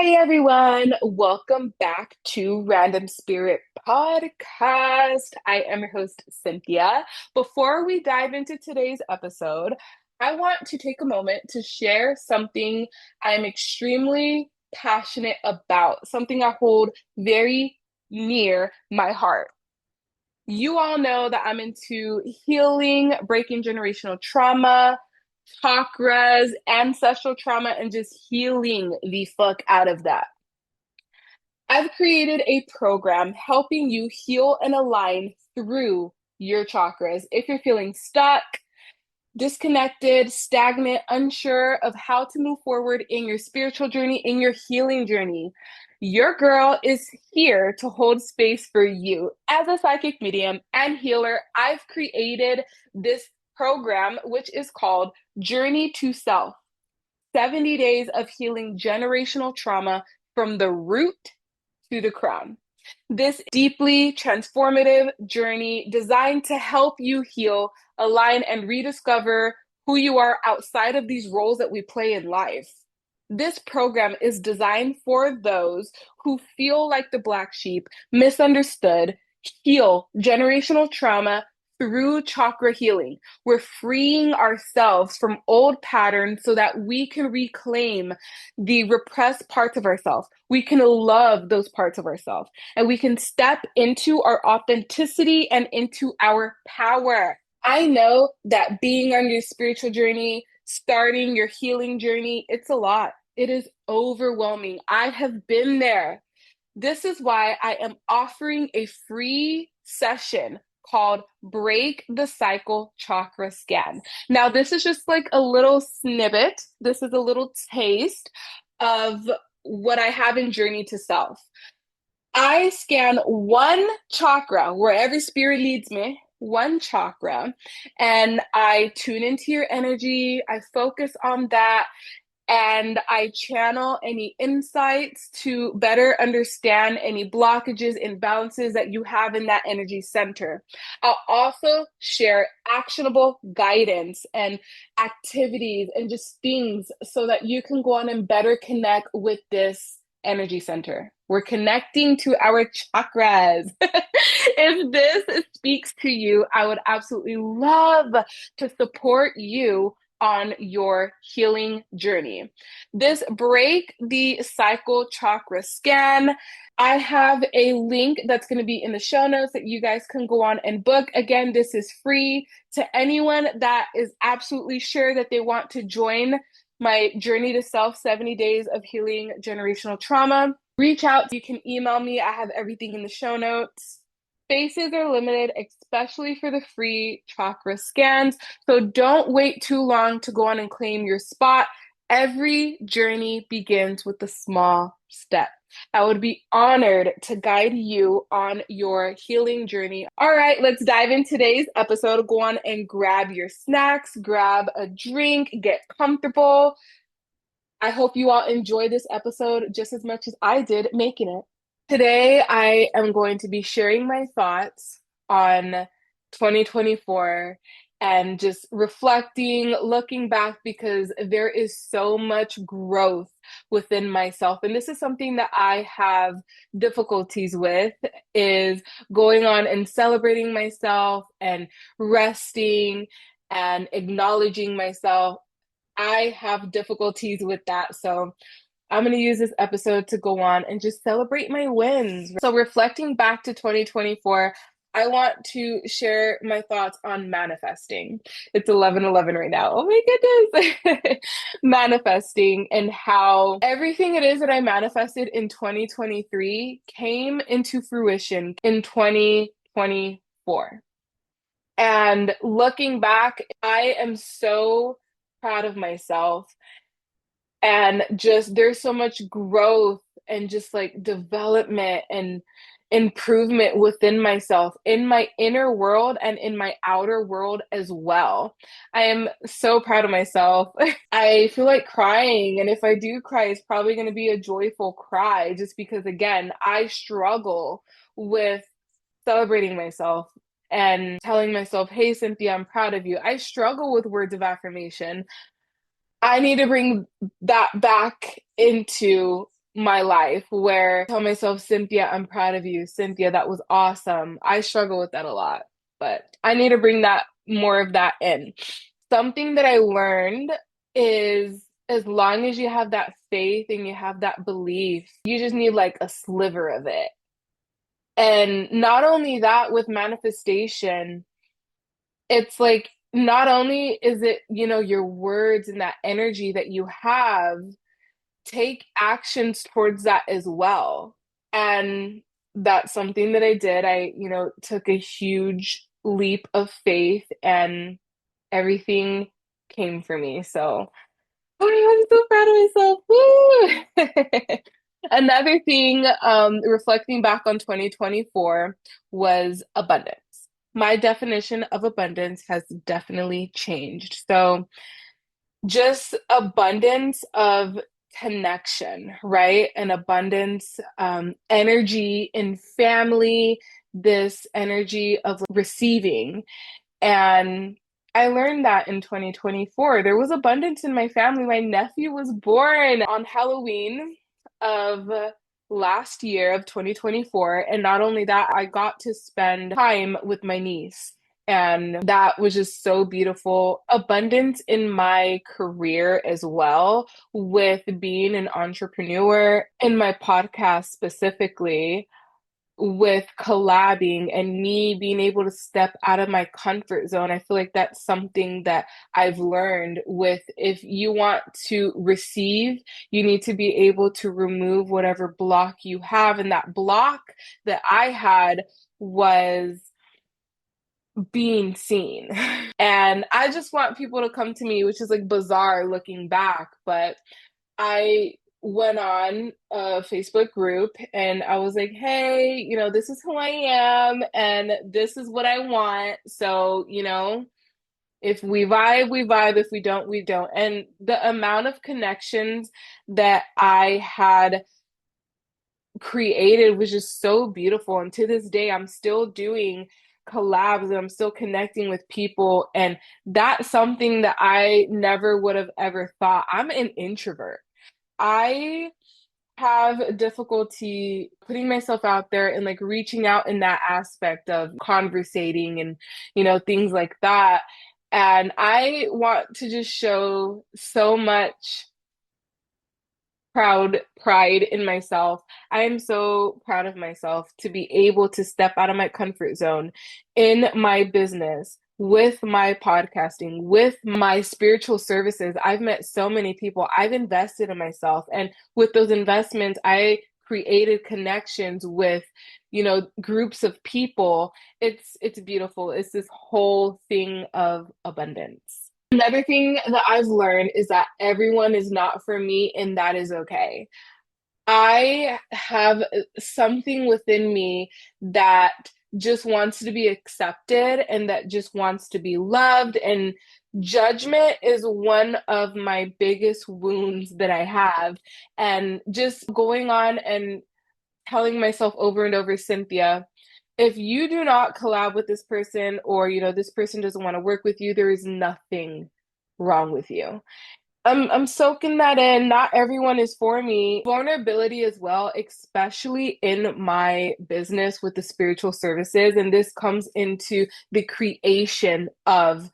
Hey everyone, welcome back to Random Spirit Podcast. I am your host, Cynthia. Before we dive into today's episode, I want to take a moment to share something I'm extremely passionate about, something I hold very near my heart. You all know that I'm into healing, breaking generational trauma, chakras, ancestral trauma, and just healing the fuck out of that. I've created a program helping you heal and align through your chakras. If you're feeling stuck, disconnected, stagnant, unsure of how to move forward in your spiritual journey, in your healing journey, your girl is here to hold space for you. As a psychic medium and healer, I've created this program, which is called Journey to Self 70 Days of Healing Generational Trauma from the Root to the Crown. This deeply transformative journey designed to help you heal, align, and rediscover who you are outside of these roles that we play in life. This program is designed for those who feel like the black sheep, misunderstood, heal generational trauma through chakra healing. We're freeing ourselves from old patterns so that we can reclaim the repressed parts of ourselves. We can love those parts of ourselves and we can step into our authenticity and into our power. I know that being on your spiritual journey, starting your healing journey, it's a lot. It is overwhelming. I have been there. This is why I am offering a free session called Break the Cycle Chakra Scan. Now, this is just like a little snippet. This is a little taste of what I have in Journey to Self. I scan one chakra wherever spirit leads me, one chakra, and I tune into your energy. I focus on that and I channel any insights to better understand any blockages, imbalances that you have in that energy center. I'll also share actionable guidance and activities and just things so that you can go on and better connect with this energy center. We're connecting to our chakras. If this speaks to you, I would absolutely love to support you on your healing journey. This Break the Cycle Chakra Scan, I have a link that's going to be in the show notes that you guys can go on and book. Again, this is free to anyone that is absolutely sure that they want to join my Journey to Self 70 Days of Healing Generational Trauma. Reach out. You can email me. I have everything in the show notes. Spaces are limited, especially for the free chakra scans. So don't wait too long to go on and claim your spot. Every journey begins with a small step. I would be honored to guide you on your healing journey. All right, let's dive in today's episode. Go on and grab your snacks, grab a drink, get comfortable. I hope you all enjoy this episode just as much as I did making it. Today, I am going to be sharing my thoughts on 2024 and just reflecting, looking back, because there is so much growth within myself. And this is something that I have difficulties with, is going on and celebrating myself and resting and acknowledging myself. I have difficulties with that. So I'm going to use this episode to go on and just celebrate my wins. So, reflecting back to 2024, I want to share my thoughts on manifesting. It's 11:11 right now. Oh my goodness. Manifesting and how everything it is that I manifested in 2023 came into fruition in 2024. And looking back, I am so proud of myself. And just there's so much growth and just like development and improvement within myself, in my inner world and in my outer world as well. I am so proud of myself. I feel like crying, and if I do cry, it's probably going to be a joyful cry, just because, again, I struggle with celebrating myself and telling myself, hey, Cynthia, I'm proud of you. I struggle with words of affirmation. I need to bring that back into my life where I tell myself, Cynthia, I'm proud of you. Cynthia, that was awesome. I struggle with that a lot, but I need to bring that more of that in. Something that I learned is as long as you have that faith and you have that belief, you just need like a sliver of it. And not only that, with manifestation, it's like not only is it, your words and that energy that you have, take actions towards that as well. And that's something that I did. I, took a huge leap of faith and everything came for me. So, oh, I'm so proud of myself. Woo! Another thing, reflecting back on 2024 was abundance. My definition of abundance has definitely changed. So, just abundance of connection, right? An abundance, energy in family, this energy of receiving. And I learned that in 2024. There was abundance in my family. My nephew was born on Halloween of last year of 2024. And not only that, I got to spend time with my niece. And that was just so beautiful. Abundance in my career as well, with being an entrepreneur in my podcast specifically, with collabing and me being able to step out of my comfort zone. I feel like that's something that I've learned with, if you want to receive, you need to be able to remove whatever block you have. And that block that I had was being seen. And I just want people to come to me, which is like bizarre looking back, but I went on a Facebook group and I was like, hey, this is who I am and this is what I want. So, if we vibe, we vibe. If we don't, we don't. And the amount of connections that I had created was just so beautiful. And to this day, I'm still doing collabs and I'm still connecting with people. And that's something that I never would have ever thought. I'm an introvert. I have difficulty putting myself out there and like reaching out in that aspect of conversating and, things like that. And I want to just show so much pride in myself. I am so proud of myself to be able to step out of my comfort zone in my business, with my podcasting, with my spiritual services. I've met so many people. I've invested in myself. And with those investments, I created connections with, groups of people. It's beautiful. It's this whole thing of abundance. Another thing that I've learned is that everyone is not for me, and that is okay. I have something within me that just wants to be accepted and that just wants to be loved. And judgment is one of my biggest wounds that I have. And just going on and telling myself over and over, Cynthia, if you do not collab with this person, or this person doesn't want to work with you, there is nothing wrong with you. I'm soaking that in. Not everyone is for me. Vulnerability as well, especially in my business with the spiritual services. And this comes into the creation of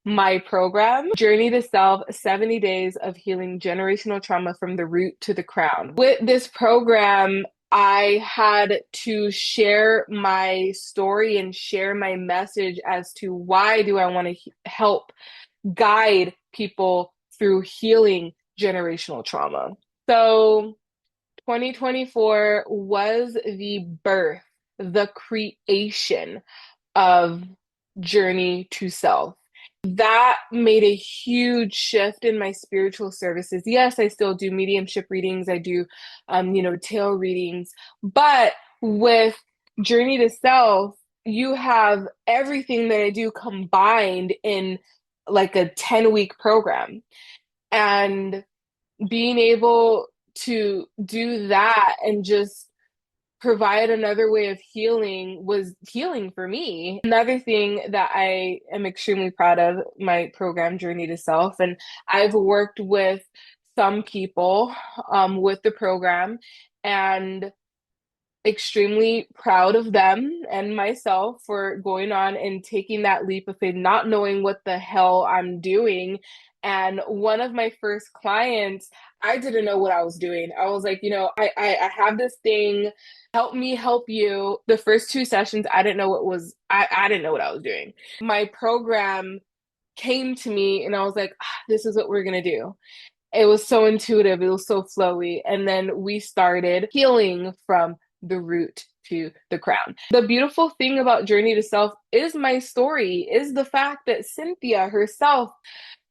my program, Journey to Self, 70 Days of Healing Generational Trauma from the Root to the Crown. With this program, I had to share my story and share my message as to why do I want to help guide people through healing generational trauma. So 2024 was the birth, the creation of Journey to Self. That made a huge shift in my spiritual services. Yes, I still do mediumship readings. I do, tarot readings. But with Journey to Self, you have everything that I do combined in like a 10-week program. And being able to do that and just provide another way of healing was healing for me. Another thing that I am extremely proud of, my program Journey to Self, and I've worked with some people with the program, and extremely proud of them and myself for going on and taking that leap of faith, not knowing what the hell I'm doing. And one of my first clients, I didn't know what I was doing. I was like, I have this thing, help me help you. The first two sessions, I didn't know I didn't know what I was doing. My program came to me and I was like, this is what we're going to do. It was so intuitive, it was so flowy. And then we started healing from the root to the crown. The beautiful thing about Journey to Self is my story, is the fact that Cynthia herself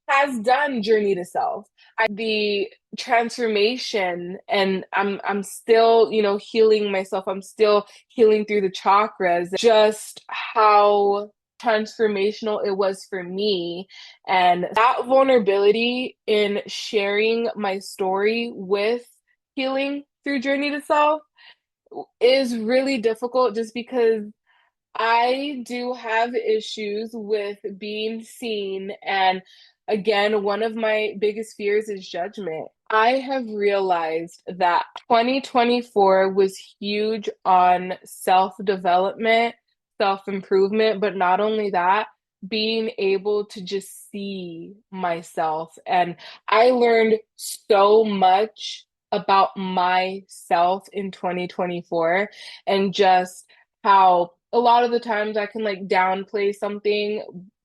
has done Journey to Self. The transformation, and I'm still, healing myself. I'm still healing through the chakras. Just how transformational it was for me, and that vulnerability in sharing my story with healing through Journey to Self is really difficult, just because I do have issues with being seen. And again, one of my biggest fears is judgment. I have realized that 2024 was huge on self-development, self-improvement, but not only that, being able to just see myself. And I learned so much about myself in 2024, and just how a lot of the times I can like downplay something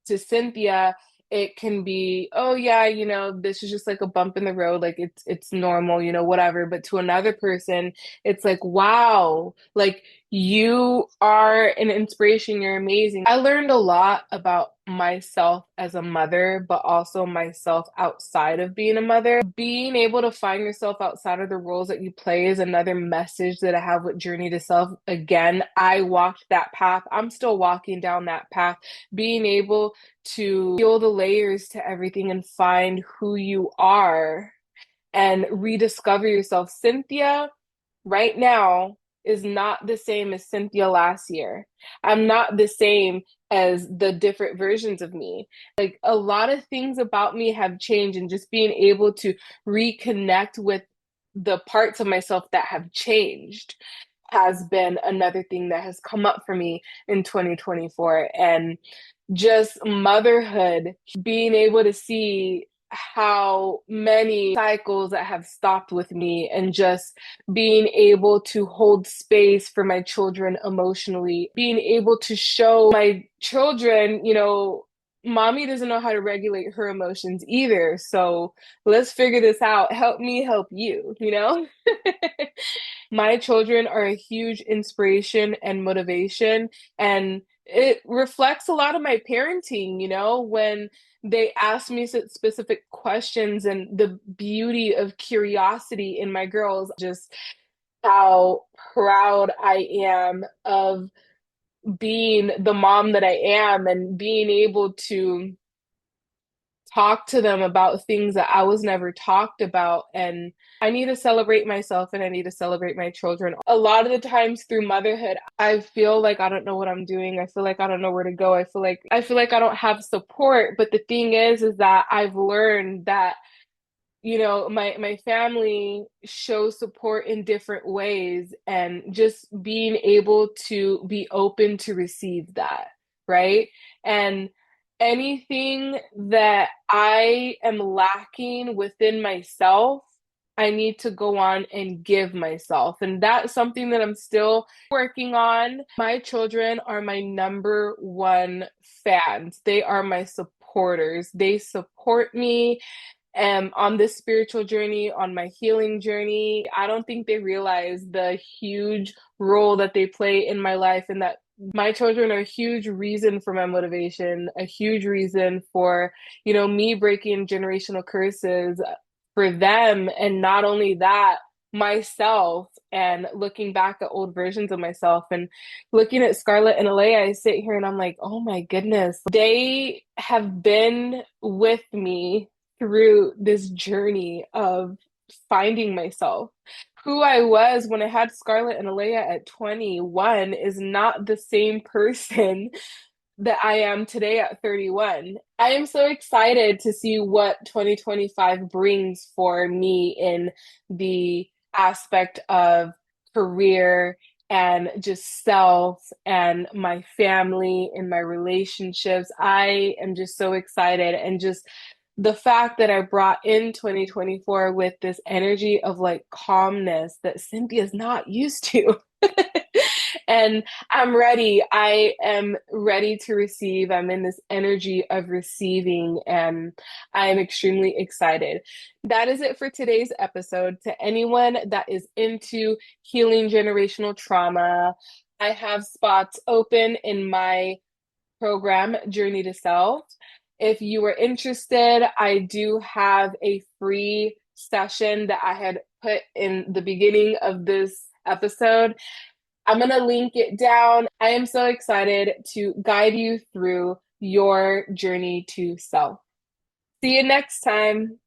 to Cynthia. It can be, oh yeah, this is just like a bump in the road, like it's normal, whatever. But to another person, it's like, wow, like you are an inspiration, you're amazing. I learned a lot about myself as a mother, but also myself outside of being a mother. Being able to find yourself outside of the roles that you play is another message that I have with Journey to Self. Again, I walked that path. I'm still walking down that path. Being able to peel the layers to everything and find who you are and rediscover yourself. Cynthia right now is not the same as Cynthia last year. I'm not the same as the different versions of me. Like a lot of things about me have changed, and just being able to reconnect with the parts of myself that have changed has been another thing that has come up for me in 2024. And just motherhood, being able to see how many cycles that have stopped with me, and just being able to hold space for my children emotionally, being able to show my children, mommy doesn't know how to regulate her emotions either. So let's figure this out. Help me help you. My children are a huge inspiration and motivation, and it reflects a lot of my parenting, when they ask me specific questions, and the beauty of curiosity in my girls, just how proud I am of being the mom that I am, and being able to talk to them about things that I was never talked about. And I need to celebrate myself, and I need to celebrate my children. A lot of the times through motherhood, I feel like I don't know what I'm doing. I feel like I don't know where to go. I feel like I don't have support. But the thing is that I've learned that my family shows support in different ways, and just being able to be open to receive that, right? And anything that I am lacking within myself, I need to go on and give myself. And that's something that I'm still working on. My children are my number one fans. They are my supporters. They support me on this spiritual journey, on my healing journey. I don't think they realize the huge role that they play in my life, and that my children are a huge reason for my motivation, a huge reason for, me breaking generational curses for them. And not only that, myself, and looking back at old versions of myself, and looking at Scarlett and Alea, I sit here and I'm like, oh my goodness, they have been with me through this journey of finding myself. Who I was when I had Scarlett and Alea at 21 is not the same person that I am today at 31. I am so excited to see what 2025 brings for me in the aspect of career and just self and my family and my relationships. I am just so excited, and just the fact that I brought in 2024 with this energy of like calmness that Cynthia's not used to. And I'm ready. I am ready to receive. I'm in this energy of receiving, and I am extremely excited. That is it for today's episode. To anyone that is into healing generational trauma, I have spots open in my program, Journey to Self. If you are interested, I do have a free session that I had put in the beginning of this episode. I'm going to link it down. I am so excited to guide you through your journey to self. See you next time.